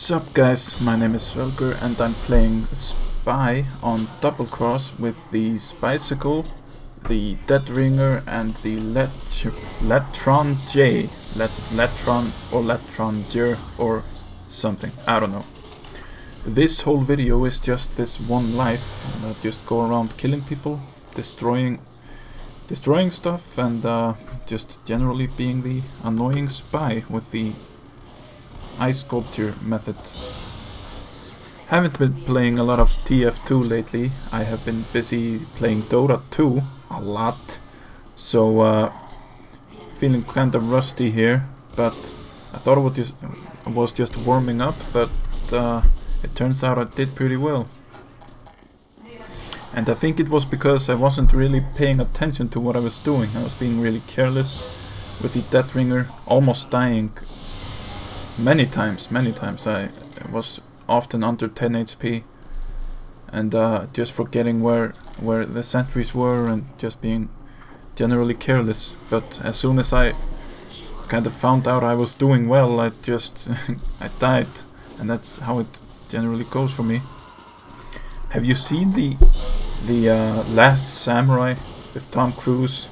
What's up guys, my name is Svelger and I'm playing Spy on Double Cross with the Spycicle, the Dead Ringer and the Latron J. Latron or Latron J or something, I don't know. This whole video is just this one life, and I just go around killing people, destroying stuff and just generally being the annoying spy with the Icesculpture method. Haven't been playing a lot of TF2 lately. I have been busy playing Dota 2 a lot, so feeling kind of rusty here. But I thought it was just warming up, but it turns out I did pretty well. And I think it was because I wasn't really paying attention to what I was doing. I was being really careless with the Death Ringer, almost dying many times. I was often under 10 HP and just forgetting where the sentries were and just being generally careless. But as soon as I kind of found out I was doing well, I just I died, and that's how it generally goes for me. Have you seen the Last Samurai with Tom Cruise?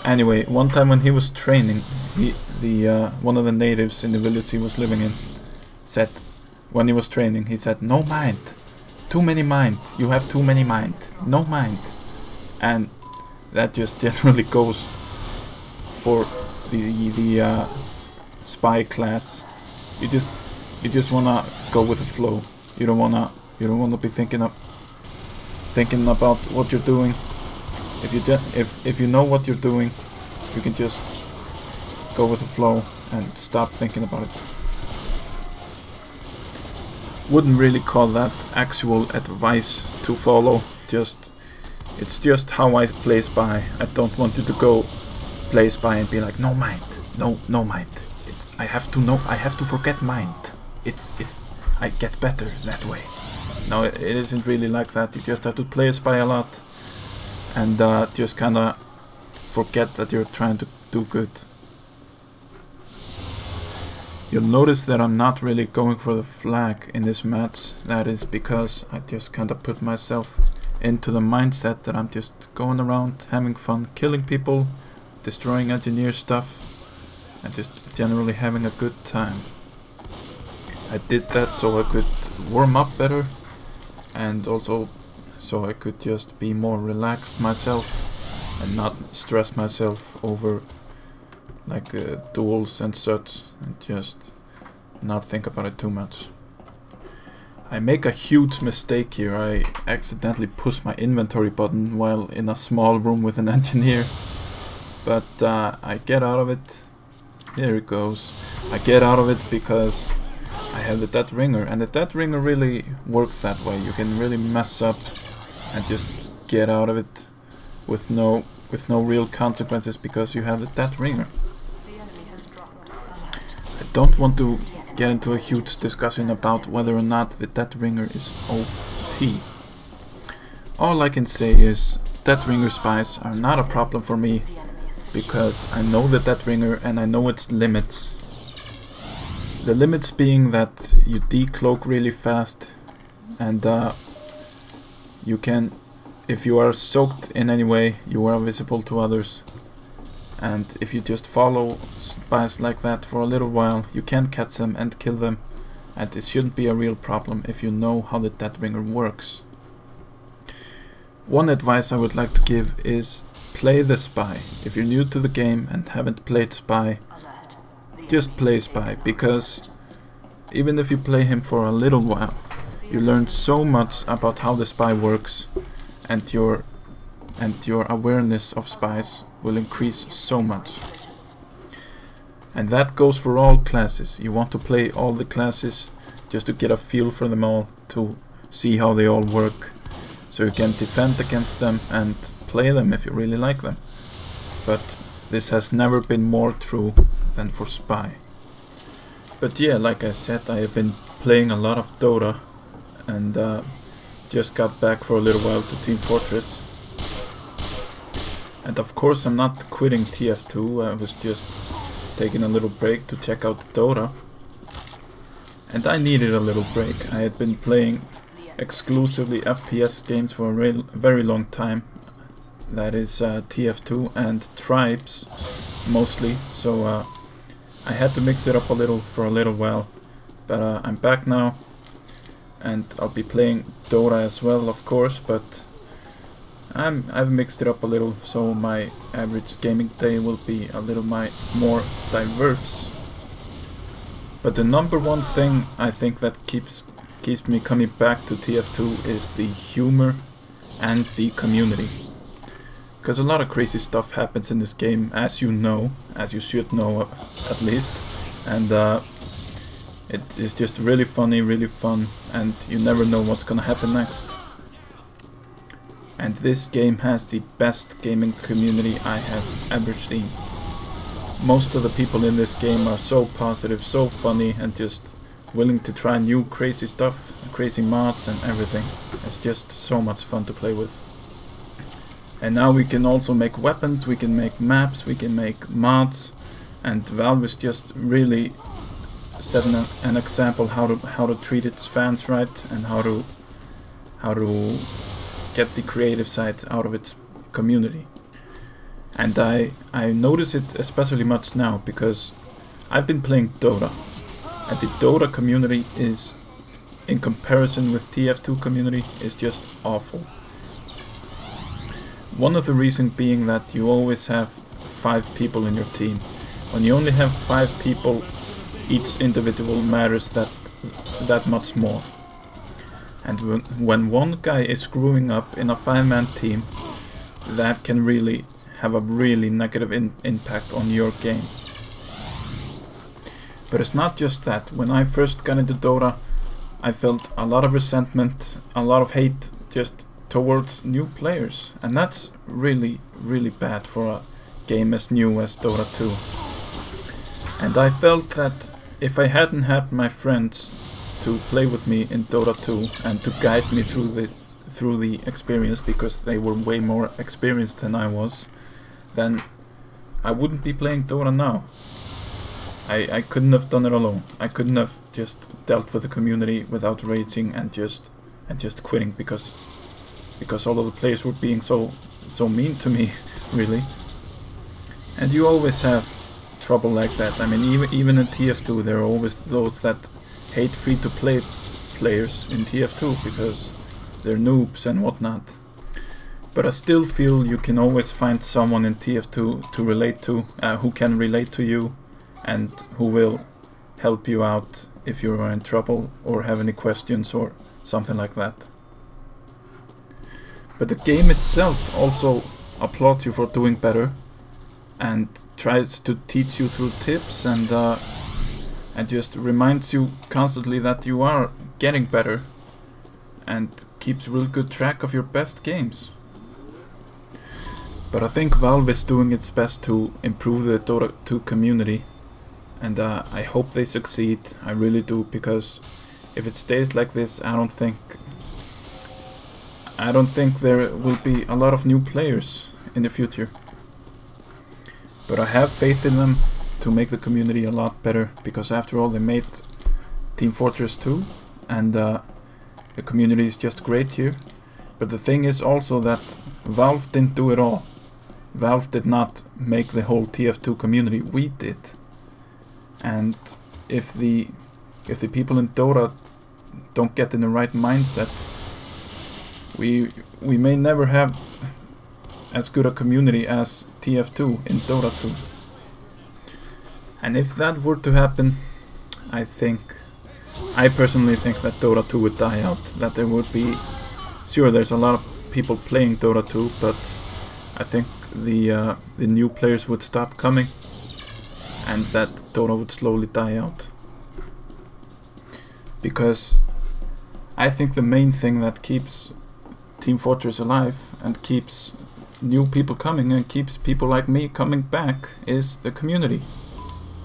Anyway, one time when he was training, one of the natives in the village he was living in said, when he was training, he said, "No mind, too many mind. You have too many mind. No mind." And that just generally goes for the spy class. You just wanna go with the flow. You don't wanna be thinking about what you're doing. If you know what you're doing, you can just go with the flow and stop thinking about it. Wouldn't really call that actual advice to follow. It's just how I play Spy. I don't want you to go play Spy and be like, no mind, no mind. I have to forget mind. I get better that way. No, it isn't really like that. You just have to play Spy a lot and just kinda forget that you're trying to do good. You'll notice that I'm not really going for the flag in this match. That is because I just kinda put myself into the mindset that I'm just going around having fun, killing people, destroying engineer stuff, and just generally having a good time. I did that so I could warm up better, and also so I could just be more relaxed myself and not stress myself over like duels and such, and just not think about it too much. I make a huge mistake here. I accidentally push my inventory button while in a small room with an engineer, but I get out of it. There it goes. I get out of it because I have the Death Ringer, and the Death Ringer really works that way. You can really mess up and just get out of it with no real consequences because you have the Death Ringer. I don't want to get into a huge discussion about whether or not the Death Ringer is OP. All I can say is Death Ringer spies are not a problem for me because I know the Death Ringer and I know its limits. The limits being that you decloak really fast, and you can, if you are soaked in any way, you are visible to others. And if you just follow spies like that for a little while, you can catch them and kill them, and it shouldn't be a real problem if you know how the Death Ringer works. One advice I would like to give is play the Spy. If you're new to the game and haven't played Spy, just play Spy, because even if you play him for a little while, you learn so much about how the Spy works, and your awareness of spies will increase so much. And that goes for all classes. You want to play all the classes just to get a feel for them all, to see how they all work, so you can defend against them and play them if you really like them. But this has never been more true than for Spy. But yeah, like I said, I have been playing a lot of Dota, and just got back for a little while to Team Fortress. And of course I'm not quitting TF2, I was just taking a little break to check out Dota. And I needed a little break. I had been playing exclusively FPS games for a very long time. That is TF2 and Tribes mostly, so I had to mix it up a little for a little while. But I'm back now, and I'll be playing Dota as well, of course, but I've mixed it up a little, so my average gaming day will be a little more diverse. But the number one thing I think that keeps me coming back to TF2 is the humor and the community. Because a lot of crazy stuff happens in this game, as you know, as you should know at least. And it is just really funny, really fun, and you never know what's gonna happen next. And this game has the best gaming community I have ever seen. Most of the people in this game are so positive, so funny, and just willing to try new crazy stuff, crazy mods and everything. It's just so much fun to play with. And now we can also make weapons, we can make maps, we can make mods, and Valve is just really setting an example how to treat its fans right, and how to get the creative side out of its community. And I notice it especially much now because I've been playing Dota, and the Dota community is, in comparison with TF2 community, is just awful. One of the reasons being that you always have 5 people in your team. When you only have 5 people, each individual matters that much more. And when one guy is screwing up in a 5-man team, that can really have a really negative impact on your game. But it's not just that. When I first got into Dota, I felt a lot of resentment, a lot of hate just towards new players, and that's really, really bad for a game as new as Dota 2. And I felt that if I hadn't had my friends to play with me in Dota 2 and to guide me through the experience, because they were way more experienced than I was, then I wouldn't be playing Dota now. I couldn't have done it alone. I couldn't have just dealt with the community without raging and just quitting because all of the players were being so mean to me, really. And you always have trouble like that. I mean, even in TF2 there are always those that hate free-to-play players in TF2 because they're noobs and whatnot. But I still feel you can always find someone in TF2 to relate to, who can relate to you and who will help you out if you are in trouble or have any questions or something like that. But the game itself also applauds you for doing better and tries to teach you through tips and just reminds you constantly that you are getting better and keeps real good track of your best games. But I think Valve is doing its best to improve the Dota 2 community, and I hope they succeed. I really do, because if it stays like this, I don't think there will be a lot of new players in the future. But I have faith in them to make the community a lot better, because after all, they made Team Fortress 2, and the community is just great here. But the thing is also that Valve didn't do it all. Valve did not make the whole TF2 community, we did. And if the people in Dota don't get in the right mindset, we may never have as good a community as TF2 in Dota 2. And if that were to happen, I personally think that Dota 2 would die out. That there would be, sure, there's a lot of people playing Dota 2, but I think the new players would stop coming, and that Dota would slowly die out. Because I think the main thing that keeps Team Fortress alive and keeps new people coming and keeps people like me coming back is the community.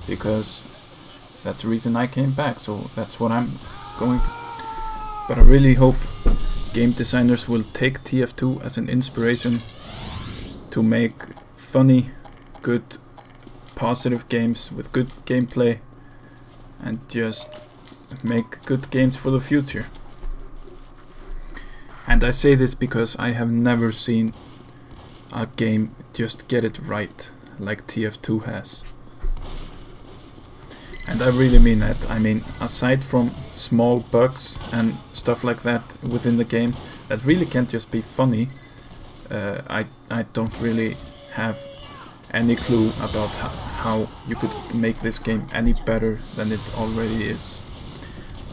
Because that's the reason I came back, so that's what I'm going to. But I really hope game designers will take TF2 as an inspiration to make funny, good, positive games with good gameplay, and just make good games for the future. And I say this because I have never seen a game just get it right like TF2 has. And I really mean that. I mean, aside from small bugs and stuff like that within the game that really can't just be funny, I don't really have any clue about how you could make this game any better than it already is.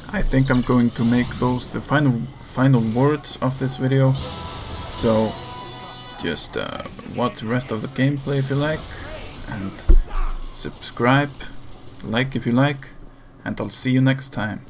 I think I'm going to make those the final words of this video, so just watch the rest of the gameplay if you like, and subscribe, like if you like, and I'll see you next time.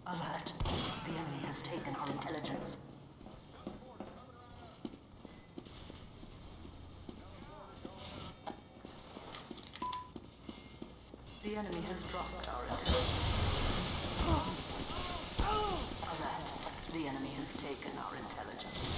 Alert. The enemy has taken our intelligence. The enemy has dropped our intelligence. Alert. The enemy has taken our intelligence.